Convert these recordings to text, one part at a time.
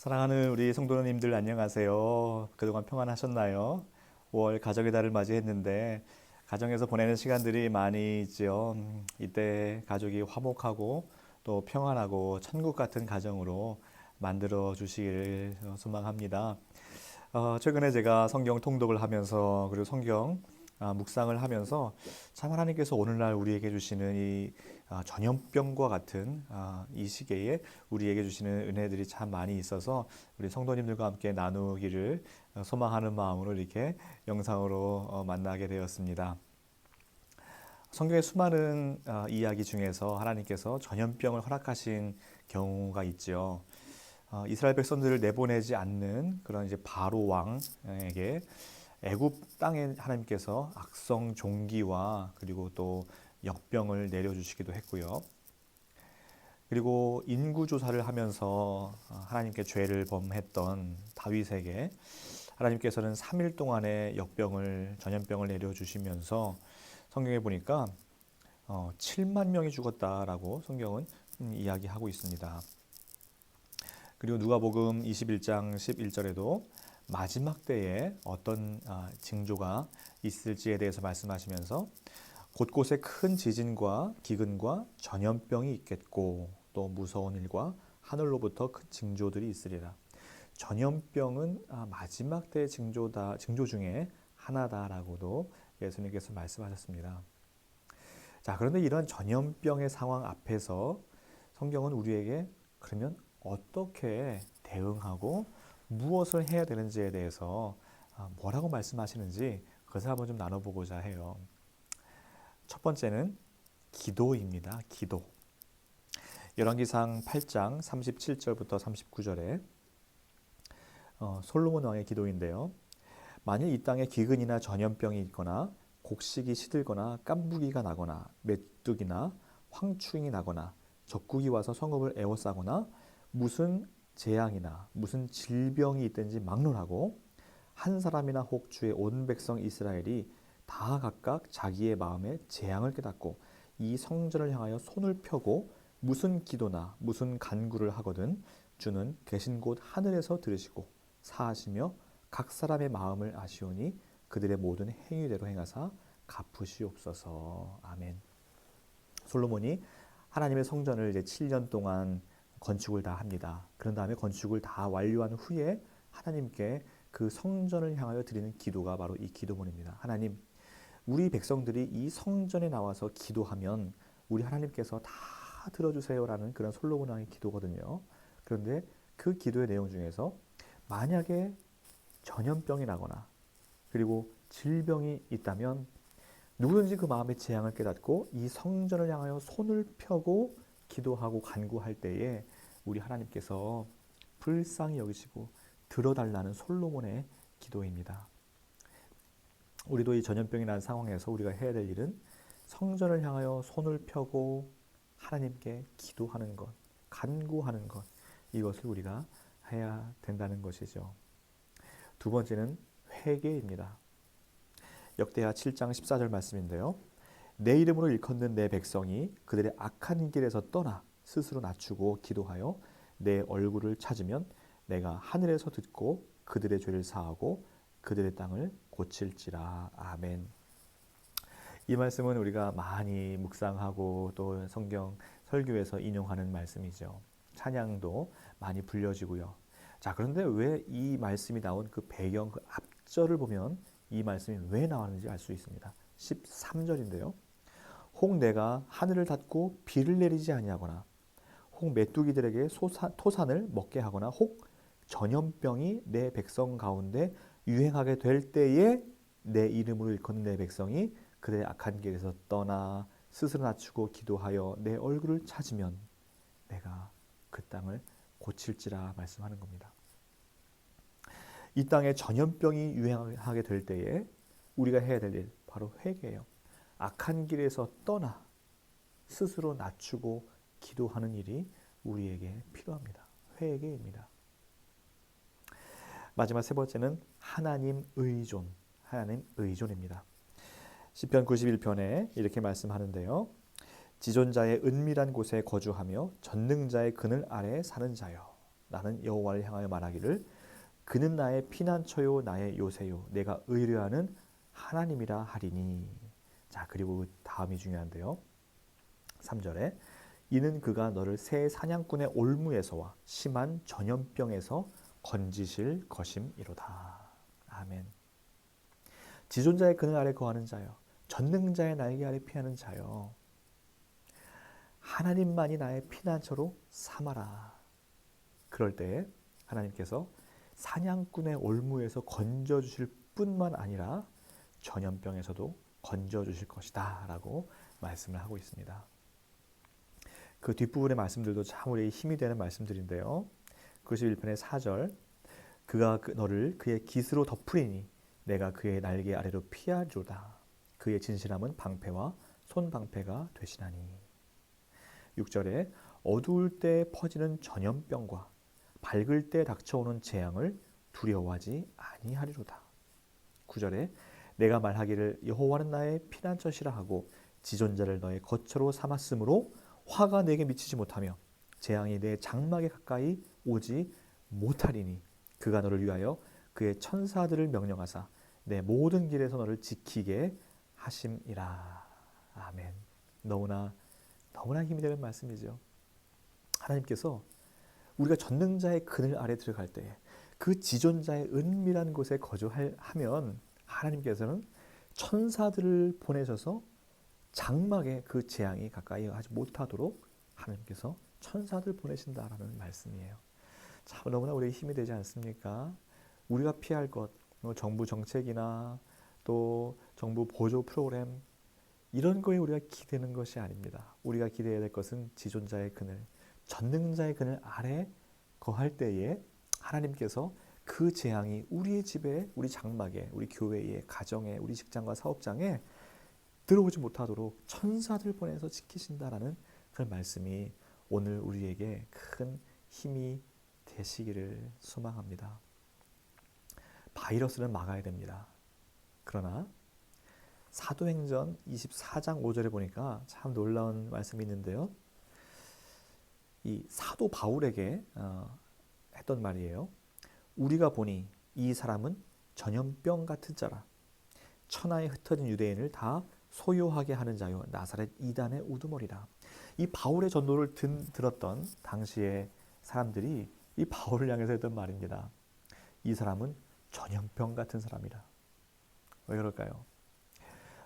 사랑하는 우리 성도님들 안녕하세요. 그동안 평안하셨나요? 5월 가정의 달을 맞이했는데 가정에서 보내는 시간들이 많이 있죠. 이때 가족이 화목하고 또 평안하고 천국 같은 가정으로 만들어 주시기를 소망합니다. 최근에 제가 성경 통독을 하면서 그리고 성경 묵상을 하면서 참 하나님께서 오늘날 우리에게 주시는 이 전염병과 같은 이 시기에 우리에게 주시는 은혜들이 참 많이 있어서 우리 성도님들과 함께 나누기를 소망하는 마음으로 이렇게 영상으로 만나게 되었습니다. 성경의 수많은 이야기 중에서 하나님께서 전염병을 허락하신 경우가 있죠. 이스라엘 백성들을 내보내지 않는 그런 이제 바로 왕에게 애굽 땅에 하나님께서 악성 종기와 그리고 또 역병을 내려주시기도 했고요. 그리고 인구 조사를 하면서 하나님께 죄를 범했던 다윗에게 하나님께서는 3일 동안의 전염병을 내려주시면서 성경에 보니까 7만 명이 죽었다라고 성경은 이야기하고 있습니다. 그리고 누가복음 21장 11절에도 마지막 때에 어떤 징조가 있을지에 대해서 말씀하시면서 곳곳에 큰 지진과 기근과 전염병이 있겠고 또 무서운 일과 하늘로부터 큰 징조들이 있으리라. 전염병은 마지막 때의 징조 중에 하나다라고도 예수님께서 말씀하셨습니다. 자, 그런데 이런 전염병의 상황 앞에서 성경은 우리에게 그러면 어떻게 대응하고 무엇을 해야 되는지에 대해서 뭐라고 말씀하시는지 그것을 한번 좀 나눠보고자 해요. 첫 번째는 기도입니다. 기도. 열왕기상 8장 37절부터 39절에 솔로몬 왕의 기도인데요. 만일 이 땅에 기근이나 전염병이 있거나 곡식이 시들거나 깐부기가 나거나 메뚜기나 황충이 나거나 적국이 와서 성읍을 에워싸거나 무슨 재앙이나 무슨 질병이 있든지 막론하고 한 사람이나 혹 주의 온 백성 이스라엘이 다 각각 자기의 마음에 재앙을 깨닫고 이 성전을 향하여 손을 펴고 무슨 기도나 무슨 간구를 하거든 주는 계신 곳 하늘에서 들으시고 사하시며 각 사람의 마음을 아시오니 그들의 모든 행위대로 행하사 갚으시옵소서. 아멘. 솔로몬이 하나님의 성전을 이제 7년 동안 건축을 다 합니다. 그런 다음에 건축을 다 완료한 후에 하나님께 그 성전을 향하여 드리는 기도가 바로 이 기도문입니다. 하나님, 우리 백성들이 이 성전에 나와서 기도하면 우리 하나님께서 다 들어주세요라는 그런 솔로몬 왕의 기도거든요. 그런데 그 기도의 내용 중에서 만약에 전염병이 나거나 그리고 질병이 있다면 누구든지 그 마음의 재앙을 깨닫고 이 성전을 향하여 손을 펴고 기도하고 간구할 때에 우리 하나님께서 불쌍히 여기시고 들어달라는 솔로몬의 기도입니다. 우리도 이 전염병이 난 상황에서 우리가 해야 될 일은 성전을 향하여 손을 펴고 하나님께 기도하는 것, 간구하는 것, 이것을 우리가 해야 된다는 것이죠. 두 번째는 회개입니다. 역대하 7장 14절 말씀인데요. 내 이름으로 일컫는 내 백성이 그들의 악한 길에서 떠나 스스로 낮추고 기도하여 내 얼굴을 찾으면 내가 하늘에서 듣고 그들의 죄를 사하고 그들의 땅을 고칠지라. 아멘. 이 말씀은 우리가 많이 묵상하고 또 성경 설교에서 인용하는 말씀이죠. 찬양도 많이 불려지고요. 자, 그런데 왜 이 말씀이 나온 그 배경, 그 앞절을 보면 이 말씀이 왜 나왔는지 알 수 있습니다. 13절인데요. 혹 내가 하늘을 닫고 비를 내리지 아니하거나 혹 메뚜기들에게 토산을 먹게 하거나 혹 전염병이 내 백성 가운데 유행하게 될 때에 내 이름으로 일컫는 내 백성이 그들의 악한 길에서 떠나 스스로 낮추고 기도하여 내 얼굴을 찾으면 내가 그 땅을 고칠지라 말씀하는 겁니다. 이 땅에 전염병이 유행하게 될 때에 우리가 해야 될 일 바로 회개예요. 악한 길에서 떠나 스스로 낮추고 기도하는 일이 우리에게 필요합니다. 회개입니다. 마지막 세 번째는 하나님 의존입니다. 시편 91편에 이렇게 말씀하는데요. 지존자의 은밀한 곳에 거주하며 전능자의 그늘 아래에 사는 자여. 나는 여호와를 향하여 말하기를 그는 나의 피난처요 나의 요새요 내가 의뢰하는 하나님이라 하리니. 자, 그리고 다음이 중요한데요. 3절에 이는 그가 너를 새 사냥꾼의 올무에서와 심한 전염병에서 건지실 것임이로다. 아멘. 지존자의 그늘 아래 거하는 자여, 전능자의 날개 아래 피하는 자여, 하나님만이 나의 피난처로 삼아라. 그럴 때 하나님께서 사냥꾼의 올무에서 건져주실 뿐만 아니라 전염병에서도 건져주실 것이다 라고 말씀을 하고 있습니다. 그 뒷부분의 말씀들도 참 우리의 힘이 되는 말씀들인데요. 91편의 4절 그가 너를 그의 깃으로 덮으리니 내가 그의 날개 아래로 피하리로다. 그의 진실함은 방패와 손방패가 되시나니. 6절에 어두울 때 퍼지는 전염병과 밝을 때 닥쳐오는 재앙을 두려워하지 아니하리로다. 9절에 내가 말하기를 여호와는 나의 피난처시라 하고 지존자를 너의 거처로 삼았으므로 화가 내게 미치지 못하며 재앙이 내 장막에 가까이 오지 못하리니 그가 너를 위하여 그의 천사들을 명령하사 내 모든 길에서 너를 지키게 하심이라. 아멘. 너무나 힘이 되는 말씀이죠. 하나님께서 우리가 전능자의 그늘 아래 들어갈 때 그 지존자의 은밀한 곳에 거주하면 하나님께서는 천사들을 보내셔서 장막에 그 재앙이 가까이 하지 못하도록 하나님께서 천사들 보내신다라는 말씀이에요. 참 너무나 우리의 힘이 되지 않습니까? 우리가 피할 것, 정부 정책이나 또 정부 보조 프로그램 이런 거에 우리가 기대는 것이 아닙니다. 우리가 기대해야 될 것은 지존자의 그늘, 전능자의 그늘 아래 거할 때에 하나님께서 그 재앙이 우리의 집에, 우리 장막에, 우리 교회에, 가정에, 우리 직장과 사업장에 들어오지 못하도록 천사들 보내서 지키신다라는 그런 말씀이 오늘 우리에게 큰 힘이 되시기를 소망합니다. 바이러스는 막아야 됩니다. 그러나 사도행전 24장 5절에 보니까 참 놀라운 말씀이 있는데요. 이 사도 바울에게 했던 말이에요. 우리가 보니 이 사람은 전염병 같은 자라. 천하에 흩어진 유대인을 다 소요하게 하는 자요 나사렛 이단의 우두머리라. 이 바울의 전도를 들었던 당시의 사람들이 이 바울을 향해서 했던 말입니다. 이 사람은 전염병 같은 사람이라. 왜 그럴까요?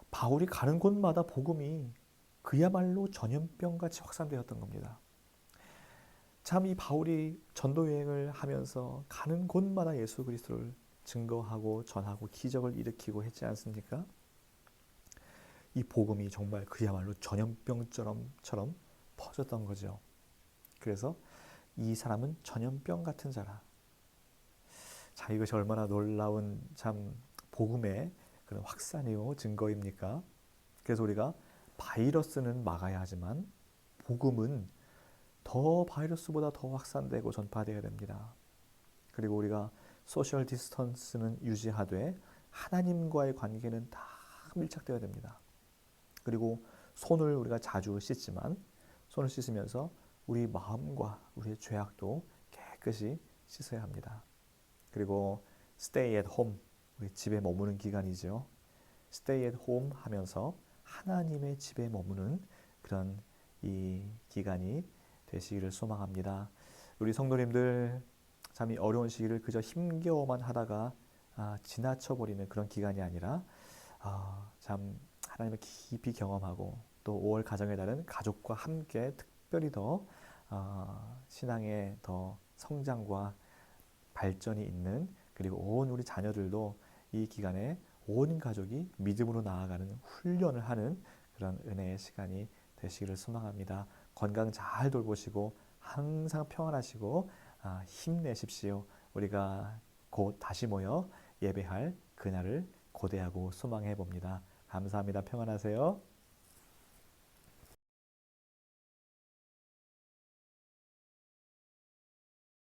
바울이 가는 곳마다 복음이 그야말로 전염병같이 확산되었던 겁니다. 참 이 바울이 전도 여행을 하면서 가는 곳마다 예수 그리스도를 증거하고 전하고 기적을 일으키고 했지 않습니까? 이 복음이 정말 그야말로 전염병처럼 퍼졌던 거죠. 그래서 이 사람은 전염병 같은 자라. 자, 이것이 얼마나 놀라운 참 복음의 그런 확산이요 증거입니까? 그래서 우리가 바이러스는 막아야 하지만 복음은 더 바이러스보다 더 확산되고 전파되어야 됩니다. 그리고 우리가 소셜 디스턴스는 유지하되 하나님과의 관계는 다 밀착되어야 됩니다. 그리고 손을 우리가 자주 씻지만 손을 씻으면서 우리 마음과 우리의 죄악도 깨끗이 씻어야 합니다. 그리고 stay at home, 우리 집에 머무는 기간이죠. stay at home 하면서 하나님의 집에 머무는 그런 이 기간이 되시기를 소망합니다. 우리 성도님들 참 이 어려운 시기를 그저 힘겨워만 하다가 지나쳐버리는 그런 기간이 아니라 참 하나님을 깊이 경험하고 또 5월 가정의 달은 가족과 함께 특별히 더 신앙의 더 성장과 발전이 있는 그리고 온 우리 자녀들도 이 기간에 온 가족이 믿음으로 나아가는 훈련을 하는 그런 은혜의 시간이 되시기를 소망합니다. 건강 잘 돌보시고 항상 평안하시고 힘내십시오. 우리가 곧 다시 모여 예배할 그날을 고대하고 소망해 봅니다. 감사합니다. 평안하세요.